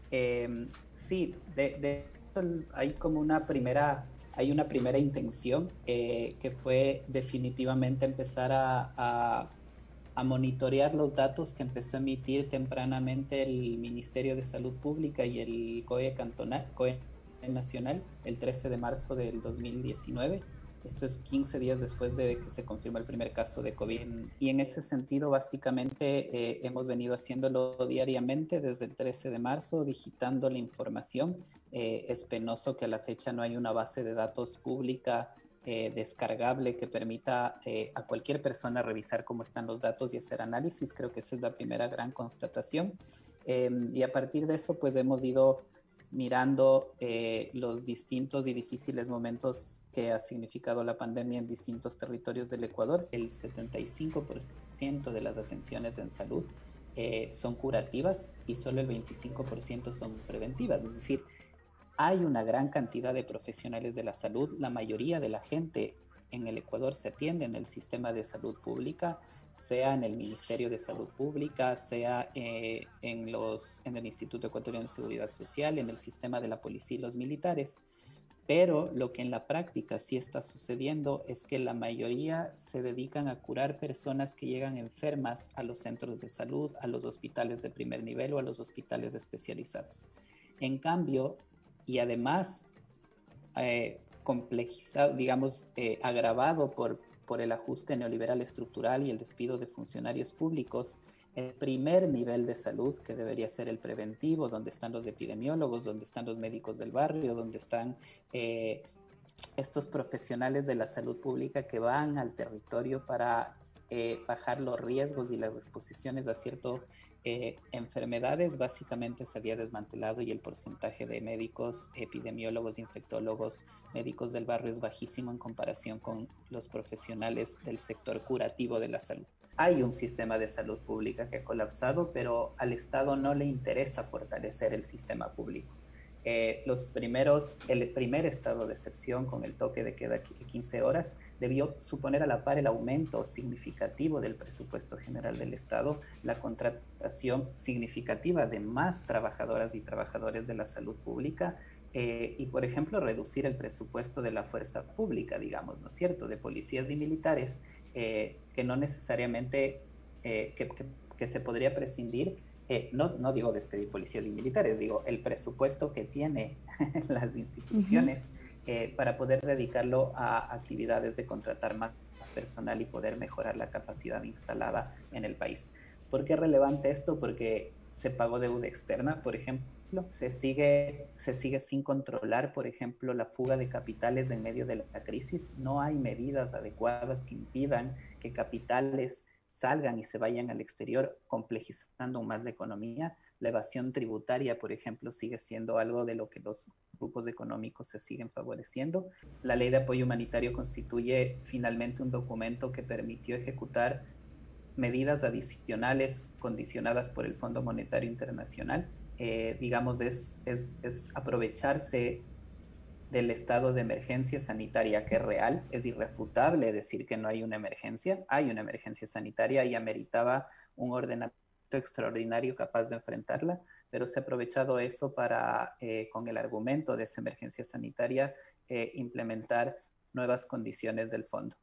Sí, hay como hay una primera intención que fue definitivamente empezar a monitorear los datos que empezó a emitir tempranamente el Ministerio de Salud Pública y el COE cantonal, COE nacional, el 13 de marzo del 2019. Esto es 15 días después de que se confirmó el primer caso de COVID. Y en ese sentido, básicamente, hemos venido haciéndolo diariamente desde el 13 de marzo, digitando la información. Es penoso que a la fecha no hay una base de datos pública descargable que permita a cualquier persona revisar cómo están los datos y hacer análisis. Creo que esa es la primera gran constatación. Y a partir de eso, pues hemos ido mirando los distintos y difíciles momentos que ha significado la pandemia en distintos territorios del Ecuador. El 75% de las atenciones en salud son curativas y solo el 25% son preventivas. Es decir, hay una gran cantidad de profesionales de la salud. La mayoría de la gente en el Ecuador se atiende en el sistema de salud pública, sea en el Ministerio de Salud Pública, sea en el Instituto Ecuatoriano de Seguridad Social, en el sistema de la policía y los militares. Pero lo que en la práctica sí está sucediendo es que la mayoría se dedican a curar personas que llegan enfermas a los centros de salud, a los hospitales de primer nivel o a los hospitales especializados. En cambio, y además complejizado, digamos, agravado por el ajuste neoliberal estructural y el despido de funcionarios públicos, el primer nivel de salud, que debería ser el preventivo, donde están los epidemiólogos, donde están los médicos del barrio, donde están eh, estos profesionales de la salud pública que van al territorio para bajar los riesgos y las exposiciones a ciertas enfermedades, básicamente se había desmantelado y el porcentaje de médicos, epidemiólogos, infectólogos, médicos del barrio es bajísimo en comparación con los profesionales del sector curativo de la salud. Hay un sistema de salud pública que ha colapsado, pero al Estado no le interesa fortalecer el sistema público. El primer estado de excepción con el toque de queda de 15 horas debió suponer a la par el aumento significativo del presupuesto general del Estado, la contratación significativa de más trabajadoras y trabajadores de la salud pública y, por ejemplo, reducir el presupuesto de la fuerza pública, digamos, ¿no es cierto?, de policías y militares, que no necesariamente, que se podría prescindir no digo despedir policías y militares, digo el presupuesto que tiene las Uh -huh. instituciones para poder dedicarlo a actividades de contratar más personal y poder mejorar la capacidad instalada en el país. ¿Por qué es relevante esto? Porque se pagó deuda externa, por ejemplo, se sigue sin controlar, por ejemplo, la fuga de capitales en medio de la crisis. No hay medidas adecuadas que impidan que capitales salgan y se vayan al exterior, complejizando más la economía. La evasión tributaria, por ejemplo, sigue siendo algo de lo que los grupos económicos se siguen favoreciendo. La ley de apoyo humanitario constituye finalmente un documento que permitió ejecutar medidas adicionales condicionadas por el Fondo Monetario Internacional. Digamos, es aprovecharse del estado de emergencia sanitaria que es real, es irrefutable decir que no hay una emergencia sanitaria y ameritaba un ordenamiento extraordinario capaz de enfrentarla, pero se ha aprovechado eso para, con el argumento de esa emergencia sanitaria, implementar nuevas condiciones del fondo.